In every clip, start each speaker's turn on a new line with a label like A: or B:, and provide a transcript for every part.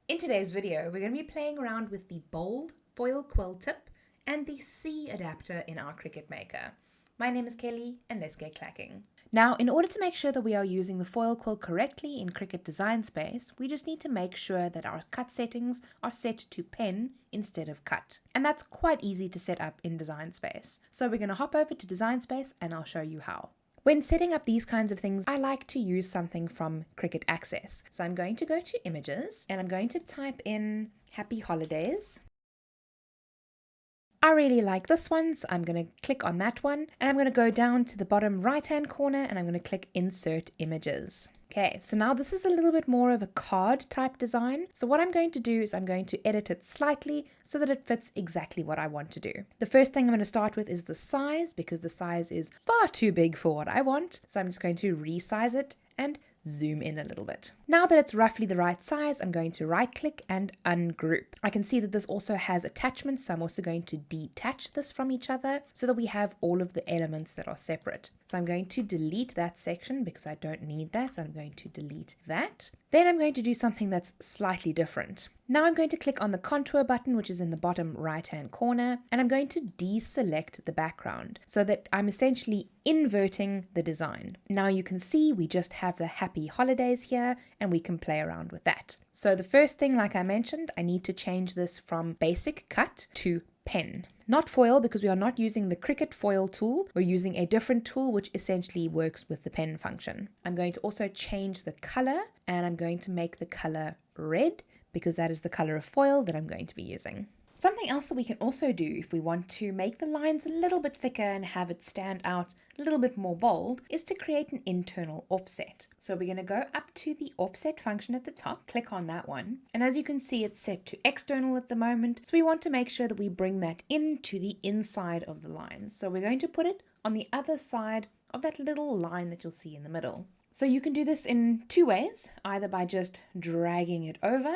A: In today's video, we're going to be playing around with the bold foil quill tip and the C adapter in our Cricut Maker. My name is Kelly and let's get clacking. Now, in order to make sure that we are using the foil quill correctly in Cricut Design Space, we just need to make sure that our cut settings are set to pen instead of cut. And that's quite easy to set up in Design Space. So we're going to hop over to Design Space and I'll show you how. When setting up these kinds of things, I like to use something from Cricut Access. So I'm going to go to Images and I'm going to type in Happy Holidays. I really like this one, so I'm going to click on that one and I'm going to go down to the bottom right hand corner and I'm going to click Insert Images. Okay, so now this is a little bit more of a card type design. So what I'm going to do is I'm going to edit it slightly so that it fits exactly what I want to do. The first thing I'm going to start with is the size, because the size is far too big for what I want. So I'm just going to resize it and zoom in a little bit. Now that it's roughly the right size, I'm going to right click and ungroup. I can see that this also has attachments, so I'm also going to detach this from each other so that we have all of the elements that are separate. So I'm going to delete that section because I don't need that, so I'm going to delete that. Then I'm going to do something that's slightly different. Now I'm going to click on the contour button, which is in the bottom right hand corner, and I'm going to deselect the background so that I'm essentially inverting the design. Now you can see we just have the Happy Holidays here and we can play around with that. So the first thing, like I mentioned, I need to change this from basic cut to pen. Not foil, because we are not using the Cricut foil tool. We're using a different tool which essentially works with the pen function. I'm going to also change the color and I'm going to make the color red because that is the color of foil that I'm going to be using. Something else that we can also do if we want to make the lines a little bit thicker and have it stand out a little bit more bold is to create an internal offset. So we're going to go up to the offset function at the top, click on that one. And as you can see, it's set to external at the moment. So we want to make sure that we bring that into the inside of the lines. So we're going to put it on the other side of that little line that you'll see in the middle. So you can do this in two ways, either by just dragging it over,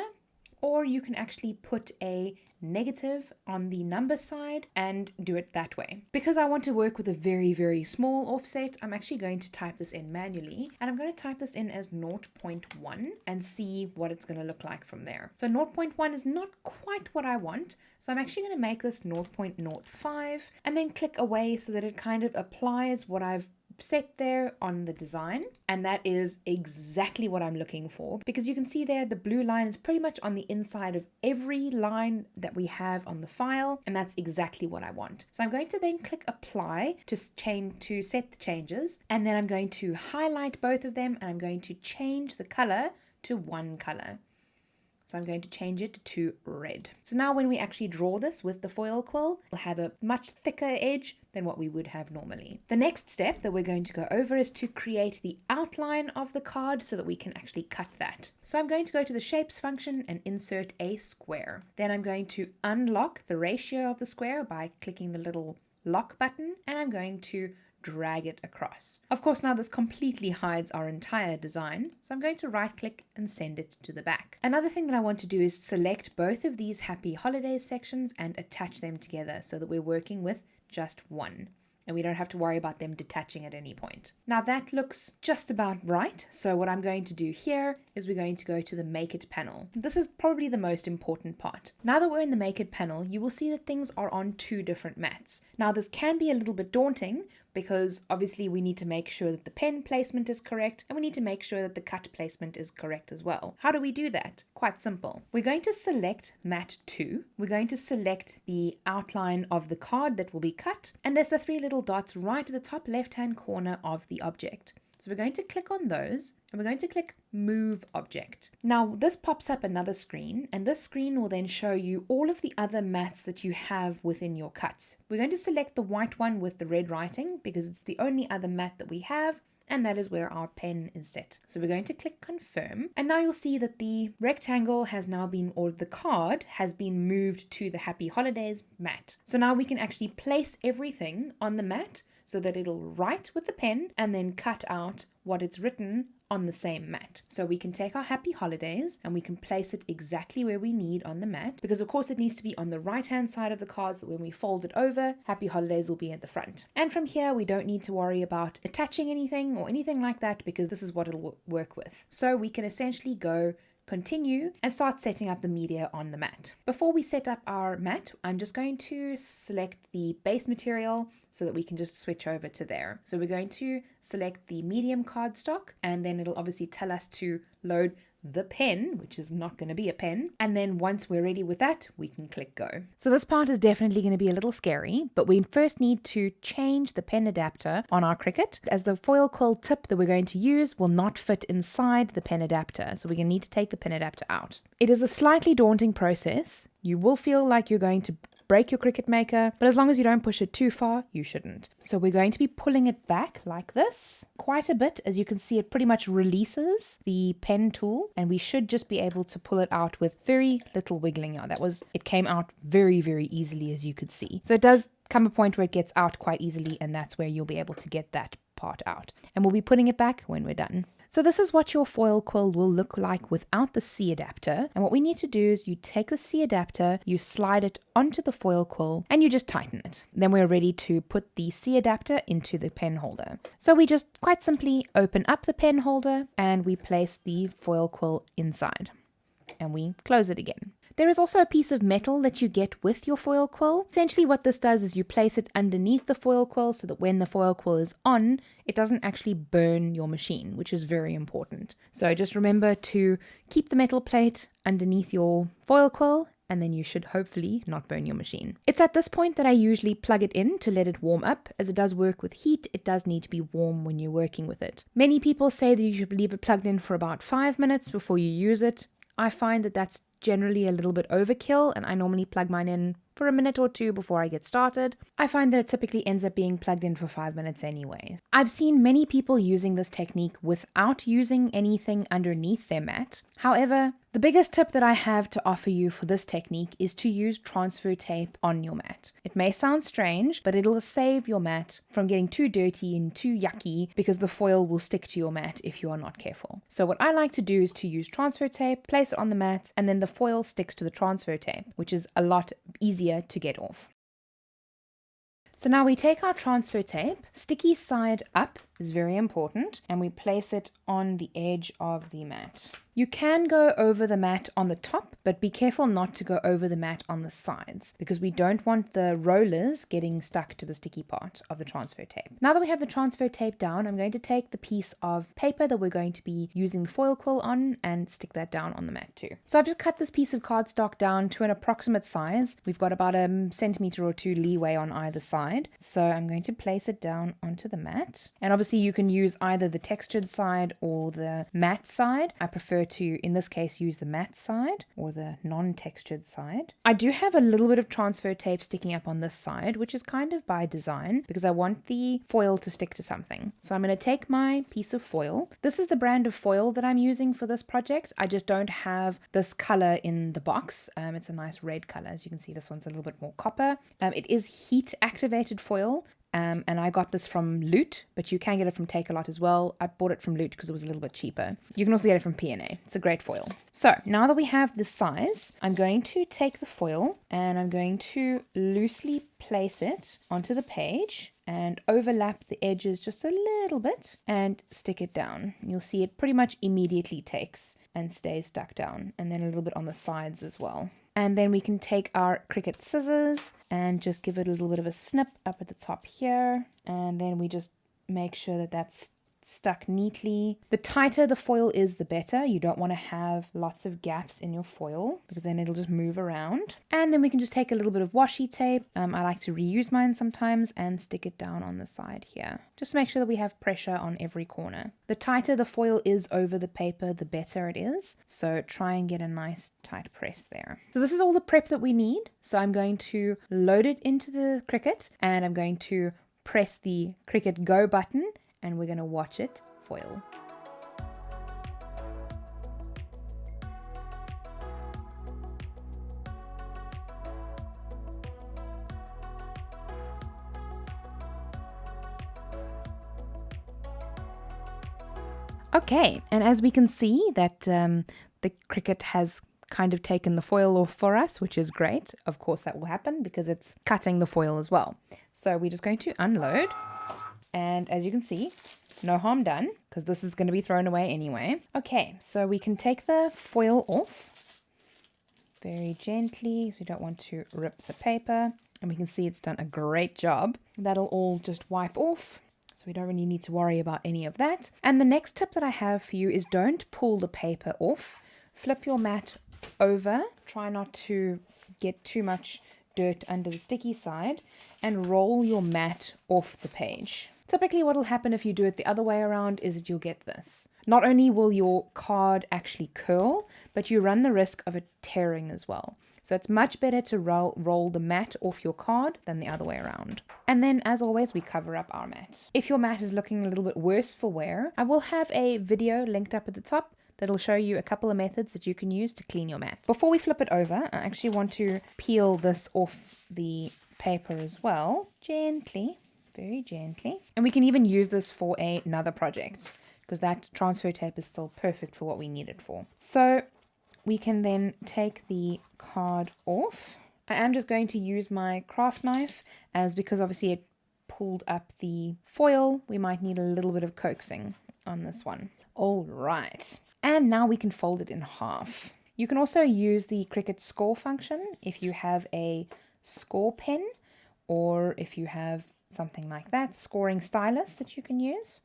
A: or you can actually put a negative on the number side and do it that way. Because I want to work with a very, very small offset, I'm actually going to type this in manually, and I'm going to type this in as 0.1 and see what it's going to look like from there. So 0.1 is not quite what I want, so I'm actually going to make this 0.05 and then click away so that it kind of applies what I've set there on the design, and that is exactly what I'm looking for, because you can see there the blue line is pretty much on the inside of every line that we have on the file, and that's exactly what I want. So I'm going to then click apply to set the changes, and then I'm going to highlight both of them and I'm going to change the color to one color. So I'm going to change it to red. So now when we actually draw this with the foil quill, we'll have a much thicker edge than what we would have normally. The next step that we're going to go over is to create the outline of the card so that we can actually cut that. So I'm going to go to the shapes function and insert a square. Then I'm going to unlock the ratio of the square by clicking the little lock button, and I'm going to drag it across. Of course, now this completely hides our entire design, so I'm going to right click and send it to the back. Another thing that I want to do is select both of these Happy Holidays sections and attach them together so that we're working with just one, and we don't have to worry about them detaching at any point. Now that looks just about right, so what I'm going to do here is we're going to go to the Make It panel. This is probably the most important part. Now that we're in the Make It panel, you will see that things are on two different mats. Now this can be a little bit daunting because obviously we need to make sure that the pen placement is correct and we need to make sure that the cut placement is correct as well. How do we do that? Quite simple. We're going to select mat 2. We're going to select the outline of the card that will be cut, and there's the three little dots right at the top left hand corner of the object. So we're going to click on those and we're going to click Move Object. Now this pops up another screen, and this screen will then show you all of the other mats that you have within your cuts. We're going to select the white one with the red writing because it's the only other mat that we have, and that is where our pen is set. So we're going to click Confirm, and now you'll see that the rectangle has now been, or the card has been moved to the Happy Holidays mat. So now we can actually place everything on the mat so that it'll write with the pen and then cut out what it's written on the same mat. So we can take our Happy Holidays and we can place it exactly where we need on the mat, because of course it needs to be on the right hand side of the card so that when we fold it over, Happy Holidays will be at the front. And from here we don't need to worry about attaching anything or anything like that, because this is what it'll work with. So we can essentially go continue, and start setting up the media on the mat. Before we set up our mat, I'm just going to select the base material so that we can just switch over to there. So we're going to select the medium cardstock, and then it'll obviously tell us to load the pen, which is not going to be a pen. And then once we're ready with that, we can click go. So this part is definitely going to be a little scary, but we first need to change the pen adapter on our Cricut, as the foil quill tip that we're going to use will not fit inside the pen adapter. So we're going to need to take the pen adapter out. It is a slightly daunting process. You will feel like you're going to break your Cricut Maker, but as long as you don't push it too far, you shouldn't. So we're going to be pulling it back like this quite a bit. As you can see, it pretty much releases the pen tool, and we should just be able to pull it out with very little wiggling. It came out very, very easily, as you could see. So it does come a point where it gets out quite easily, and that's where you'll be able to get that part out. And we'll be putting it back when we're done. So this is what your foil quill will look like without the C adapter. And what we need to do is you take the C adapter, you slide it onto the foil quill, and you just tighten it. Then we're ready to put the C adapter into the pen holder. So we just quite simply open up the pen holder and we place the foil quill inside. And we close it again. There is also a piece of metal that you get with your foil quill. Essentially what this does is you place it underneath the foil quill so that when the foil quill is on, it doesn't actually burn your machine, which is very important. So just remember to keep the metal plate underneath your foil quill, and then you should hopefully not burn your machine. It's at this point that I usually plug it in to let it warm up. As it does work with heat, it does need to be warm when you're working with it. Many people say that you should leave it plugged in for about 5 minutes before you use it. I find that that's generally a little bit overkill, and I normally plug mine in for a minute or two before I get started. I find that it typically ends up being plugged in for 5 minutes anyways. I've seen many people using this technique without using anything underneath their mat. However, the biggest tip that I have to offer you for this technique is to use transfer tape on your mat. It may sound strange, but it'll save your mat from getting too dirty and too yucky because the foil will stick to your mat if you are not careful. So what I like to do is to use transfer tape, place it on the mat, and then the foil sticks to the transfer tape, which is a lot easier to get off. So now we take our transfer tape, sticky side up is very important, and we place it on the edge of the mat. You can go over the mat on the top, but be careful not to go over the mat on the sides because we don't want the rollers getting stuck to the sticky part of the transfer tape. Now that we have the transfer tape down, I'm going to take the piece of paper that we're going to be using the foil quill on and stick that down on the mat too. So I've just cut this piece of cardstock down to an approximate size. We've got about a centimeter or two leeway on either side. So I'm going to place it down onto the mat. And obviously you can use either the textured side or the matte side. I prefer to, in this case, use the matte side or the non-textured side. I do have a little bit of transfer tape sticking up on this side, which is kind of by design because I want the foil to stick to something. So I'm going to take my piece of foil. This is the brand of foil that I'm using for this project. I just don't have this color in the box. It's a nice red color. As you can see, this one's a little bit more copper. It is heat activated foil. And I got this from Loot, but you can get it from Take-A-Lot as well. I bought it from Loot because it was a little bit cheaper. You can also get it from P&A. It's a great foil. So now that we have this size, I'm going to take the foil and I'm going to loosely place it onto the page and overlap the edges just a little bit and stick it down. You'll see it pretty much immediately takes and stays stuck down, and then a little bit on the sides as well. And then we can take our Cricut scissors and just give it a little bit of a snip up at the top here. And then we just make sure that that's stuck neatly. The tighter the foil is, the better. You don't want to have lots of gaps in your foil because then it'll just move around. And then we can just take a little bit of washi tape. I like to reuse mine sometimes and stick it down on the side here. Just to make sure that we have pressure on every corner. The tighter the foil is over the paper, the better it is. So try and get a nice tight press there. So this is all the prep that we need. So I'm going to load it into the Cricut and I'm going to press the Cricut Go button and we're going to watch it foil. Okay, and as we can see that the Cricut has kind of taken the foil off for us, which is great. Of course that will happen because it's cutting the foil as well. So we're just going to unload. And as you can see, no harm done, because this is going to be thrown away anyway. Okay, so we can take the foil off very gently, so we don't want to rip the paper. And we can see it's done a great job. That'll all just wipe off, so we don't really need to worry about any of that. And the next tip that I have for you is don't pull the paper off. Flip your mat over. Try not to get too much dirt under the sticky side, and roll your mat off the page. Typically what will happen if you do it the other way around is that you'll get this. Not only will your card actually curl, but you run the risk of it tearing as well. So it's much better to roll the mat off your card than the other way around. And then as always, we cover up our mat. If your mat is looking a little bit worse for wear, I will have a video linked up at the top that'll show you a couple of methods that you can use to clean your mat. Before we flip it over, I actually want to peel this off the paper as well, gently, very gently. And we can even use this for another project, because that transfer tape is still perfect for what we need it for. So we can then take the card off. I am just going to use my craft knife, as because obviously it pulled up the foil, we might need a little bit of coaxing on this one. All right. And now we can fold it in half. You can also use the Cricut score function if you have a score pen, or if you have something like that, scoring stylus that you can use.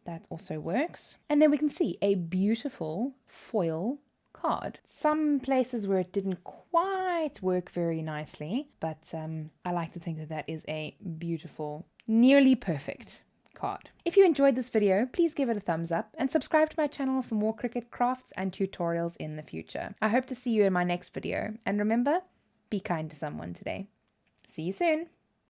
A: That also works. And then we can see a beautiful foil card. Some places where it didn't quite work very nicely, but I like to think that that is a beautiful, nearly perfect card. If you enjoyed this video, please give it a thumbs up and subscribe to my channel for more Cricut crafts and tutorials in the future. I hope to see you in my next video, and remember, be kind to someone today. See you soon!